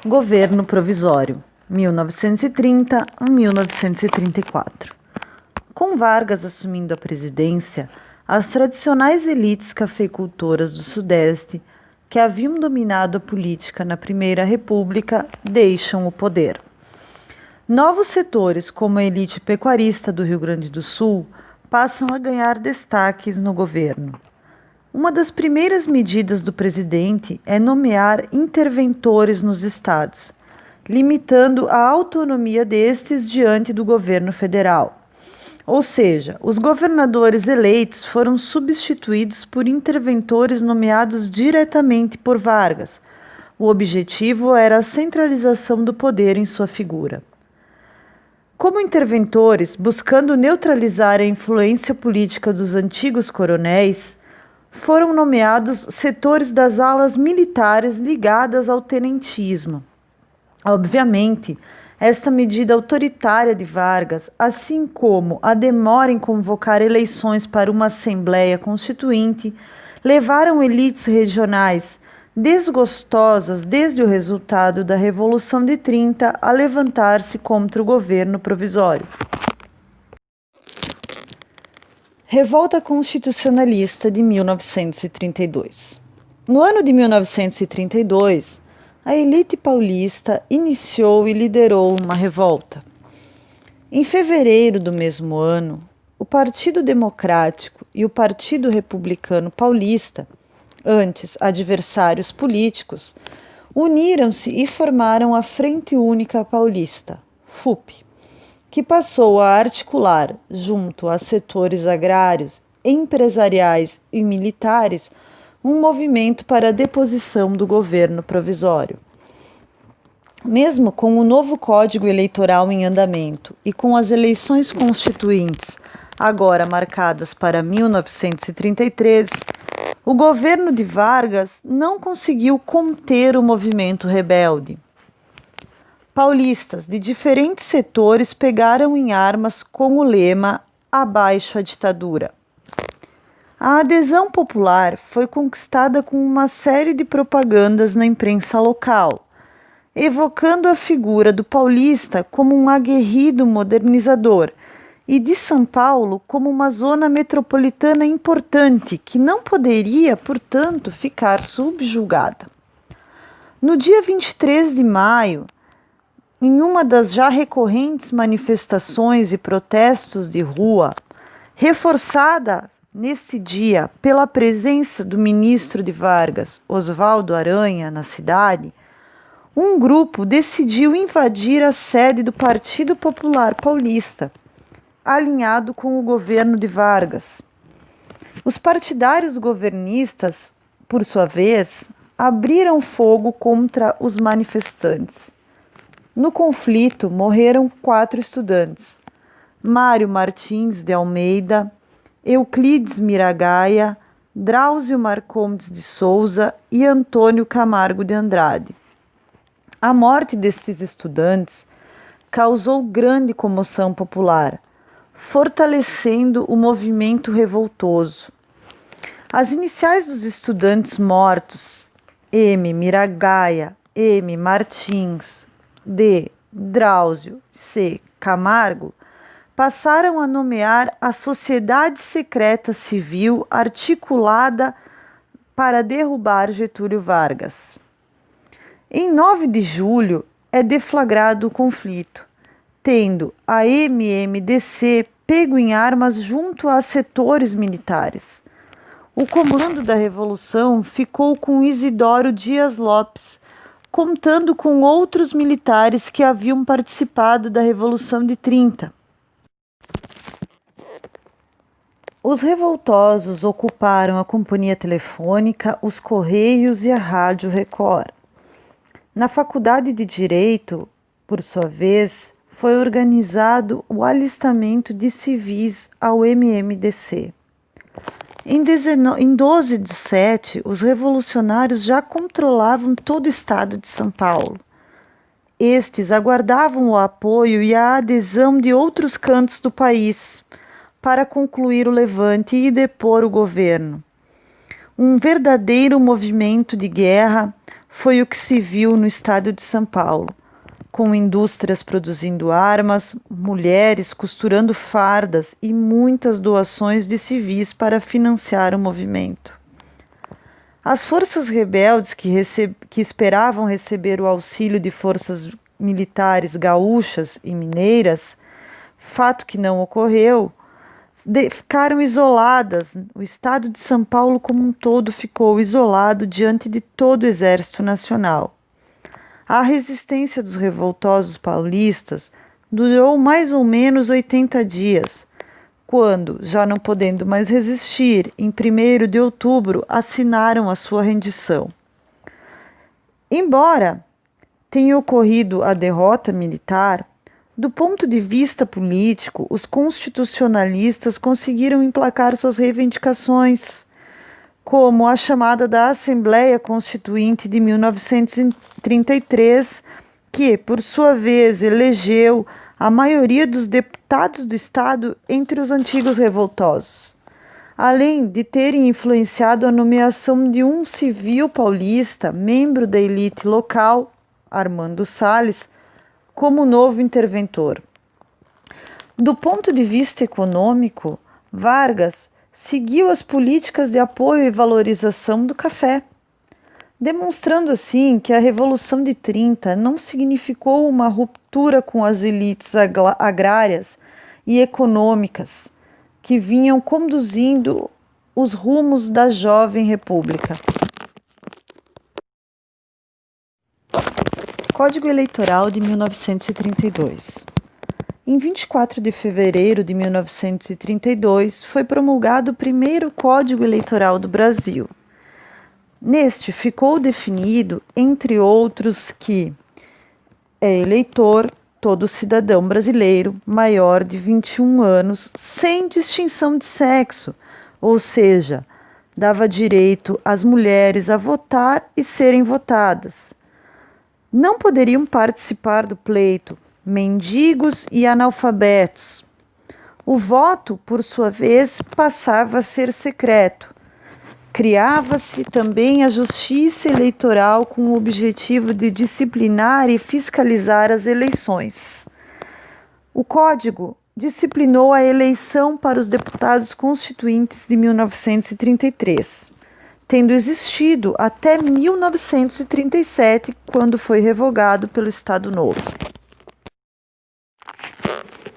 Governo Provisório, 1930 a 1934. Com Vargas assumindo a presidência, as tradicionais elites cafeicultoras do Sudeste, que haviam dominado a política na Primeira República, deixam o poder. Novos setores, como a elite pecuarista do Rio Grande do Sul, passam a ganhar destaques no governo. Uma das primeiras medidas do presidente é nomear interventores nos estados, limitando a autonomia destes diante do governo federal. Ou seja, os governadores eleitos foram substituídos por interventores nomeados diretamente por Vargas. O objetivo era a centralização do poder em sua figura. Como interventores, buscando neutralizar a influência política dos antigos coronéis, foram nomeados setores das alas militares ligadas ao tenentismo. Obviamente, esta medida autoritária de Vargas, assim como a demora em convocar eleições para uma Assembleia Constituinte, levaram elites regionais desgostosas desde o resultado da Revolução de 30 a levantar-se contra o governo provisório. Revolta Constitucionalista de 1932. No ano de 1932, a elite paulista iniciou e liderou uma revolta. Em fevereiro do mesmo ano, o Partido Democrático e o Partido Republicano Paulista, antes adversários políticos, uniram-se e formaram a Frente Única Paulista, FUP, que passou a articular, junto a setores agrários, empresariais e militares, um movimento para a deposição do governo provisório. Mesmo com o novo Código Eleitoral em andamento e com as eleições constituintes, agora marcadas para 1933, o governo de Vargas não conseguiu conter o movimento rebelde. Paulistas de diferentes setores pegaram em armas com o lema "Abaixo a ditadura". A adesão popular foi conquistada com uma série de propagandas na imprensa local, evocando a figura do paulista como um aguerrido modernizador e de São Paulo como uma zona metropolitana importante que não poderia, portanto, ficar subjugada. No dia 23 de maio, em uma das já recorrentes manifestações e protestos de rua, reforçada nesse dia pela presença do ministro de Vargas, Oswaldo Aranha, na cidade, um grupo decidiu invadir a sede do Partido Popular Paulista, alinhado com o governo de Vargas. Os partidários governistas, por sua vez, abriram fogo contra os manifestantes. No conflito, morreram 4 estudantes: Mário Martins de Almeida, Euclides Miragaia, Drauzio Marcondes de Souza e Antônio Camargo de Andrade. A morte destes estudantes causou grande comoção popular, fortalecendo o movimento revoltoso. As iniciais dos estudantes mortos, M. Miragaia, M. Martins, D. Drauzio, C. Camargo, passaram a nomear a Sociedade Secreta Civil articulada para derrubar Getúlio Vargas. Em 9 de julho é deflagrado o conflito, tendo a MMDC pego em armas junto a setores militares. O comando da Revolução ficou com Isidoro Dias Lopes, contando com outros militares que haviam participado da Revolução de 30. Os revoltosos ocuparam a companhia telefônica, os correios e a Rádio Record. Na Faculdade de Direito, por sua vez, foi organizado o alistamento de civis ao MMDC. Em 12 de 7, os revolucionários já controlavam todo o estado de São Paulo. Estes aguardavam o apoio e a adesão de outros cantos do país para concluir o levante e depor o governo. Um verdadeiro movimento de guerra foi o que se viu no estado de São Paulo, com indústrias produzindo armas, mulheres costurando fardas e muitas doações de civis para financiar o movimento. As forças rebeldes que esperavam receber o auxílio de forças militares gaúchas e mineiras, fato que não ocorreu, ficaram isoladas. O estado de São Paulo como um todo ficou isolado diante de todo o exército nacional. A resistência dos revoltosos paulistas durou mais ou menos 80 dias, quando, já não podendo mais resistir, em 1º de outubro assinaram a sua rendição. Embora tenha ocorrido a derrota militar, do ponto de vista político, os constitucionalistas conseguiram emplacar suas reivindicações, como a chamada da Assembleia Constituinte de 1933, que, por sua vez, elegeu a maioria dos deputados do Estado entre os antigos revoltosos, além de terem influenciado a nomeação de um civil paulista, membro da elite local, Armando Salles, como novo interventor. Do ponto de vista econômico, Vargas seguiu as políticas de apoio e valorização do café, demonstrando assim que a Revolução de 30 não significou uma ruptura com as elites agrárias e econômicas que vinham conduzindo os rumos da jovem república. Código Eleitoral de 1932. Em 24 de fevereiro de 1932, foi promulgado o primeiro Código Eleitoral do Brasil. Neste ficou definido, entre outros, que é eleitor todo cidadão brasileiro maior de 21 anos, sem distinção de sexo, ou seja, dava direito às mulheres a votar e serem votadas. Não poderiam participar do pleito mendigos e analfabetos. O voto, por sua vez, passava a ser secreto. Criava-se também a Justiça Eleitoral com o objetivo de disciplinar e fiscalizar as eleições. O Código disciplinou a eleição para os deputados constituintes de 1933, tendo existido até 1937, quando foi revogado pelo Estado Novo.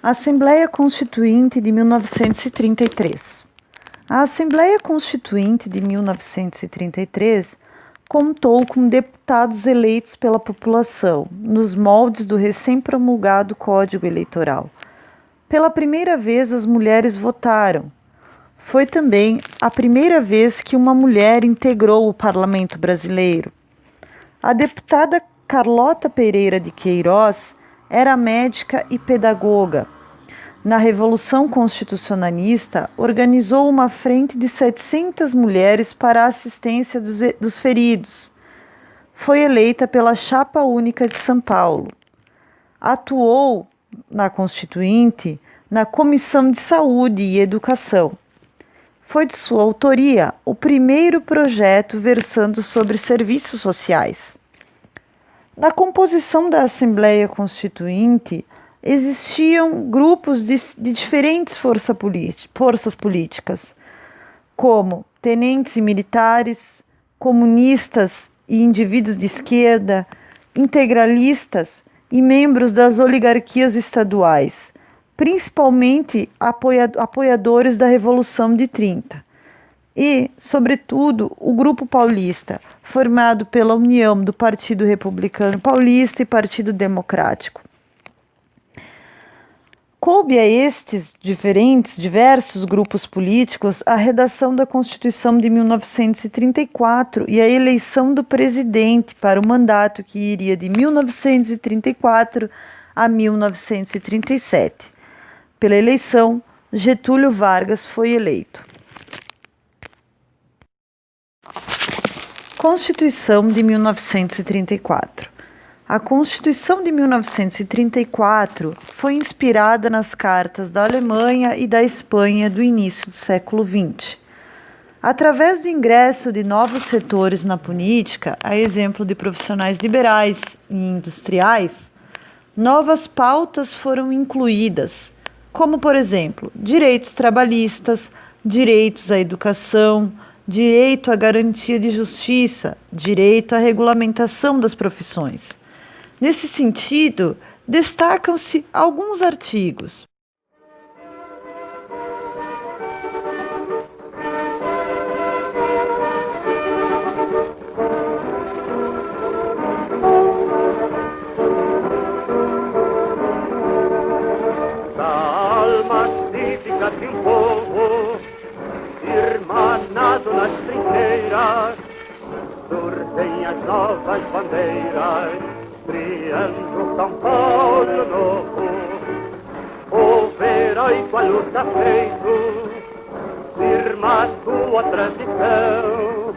Assembleia Constituinte de 1933. A Assembleia Constituinte de 1933 contou com deputados eleitos pela população, nos moldes do recém-promulgado Código Eleitoral. Pela primeira vez, as mulheres votaram. Foi também a primeira vez que uma mulher integrou o Parlamento brasileiro. A deputada Carlota Pereira de Queiroz era médica e pedagoga. Na Revolução Constitucionalista, organizou uma frente de 700 mulheres para a assistência dos feridos. Foi eleita pela Chapa Única de São Paulo. Atuou na Constituinte na Comissão de Saúde e Educação. Foi de sua autoria o primeiro projeto versando sobre serviços sociais. Na composição da Assembleia Constituinte, existiam grupos de diferentes forças políticas, como tenentes e militares, comunistas e indivíduos de esquerda, integralistas e membros das oligarquias estaduais, principalmente apoiadores da Revolução de 30. E, sobretudo, o Grupo Paulista, formado pela união do Partido Republicano Paulista e Partido Democrático. Coube a estes diversos grupos políticos a redação da Constituição de 1934 e a eleição do presidente para o mandato que iria de 1934 a 1937. Pela eleição, Getúlio Vargas foi eleito. Constituição de 1934. A Constituição de 1934 foi inspirada nas cartas da Alemanha e da Espanha do início do século XX. Através do ingresso de novos setores na política, a exemplo de profissionais liberais e industriais, novas pautas foram incluídas, como, por exemplo, direitos trabalhistas, direitos à educação, direito à garantia de justiça, direito à regulamentação das profissões. Nesse sentido, destacam-se alguns artigos. Da alma cívica de um povo, irmanado nas trincheiras, surgem as novas bandeiras, criando São Paulo novo. O heróico a luta feito, firma a sua tradição,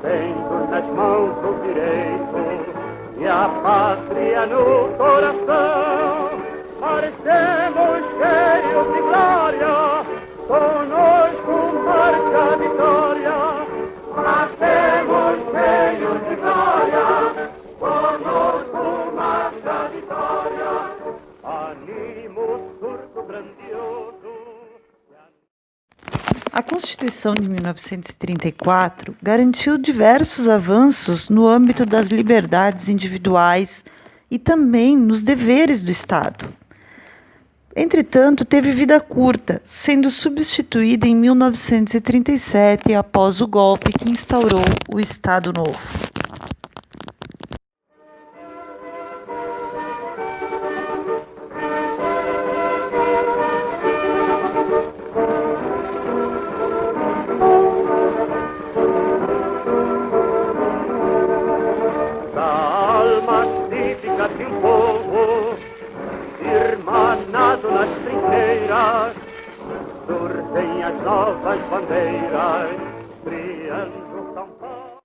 tendo nas mãos o direito e a pátria no coração. Marchemos cheios de glória, conosco marcha a vitória. Marchemos cheios de glória, conosco marcha a vitória. Animo surto grandioso. A Constituição de 1934 garantiu diversos avanços no âmbito das liberdades individuais e também nos deveres do Estado. Entretanto, teve vida curta, sendo substituída em 1937 após o golpe que instaurou o Estado Novo. Da alma cívica de um povo, irmanado nas trincheiras, surgem as novas bandeiras, criando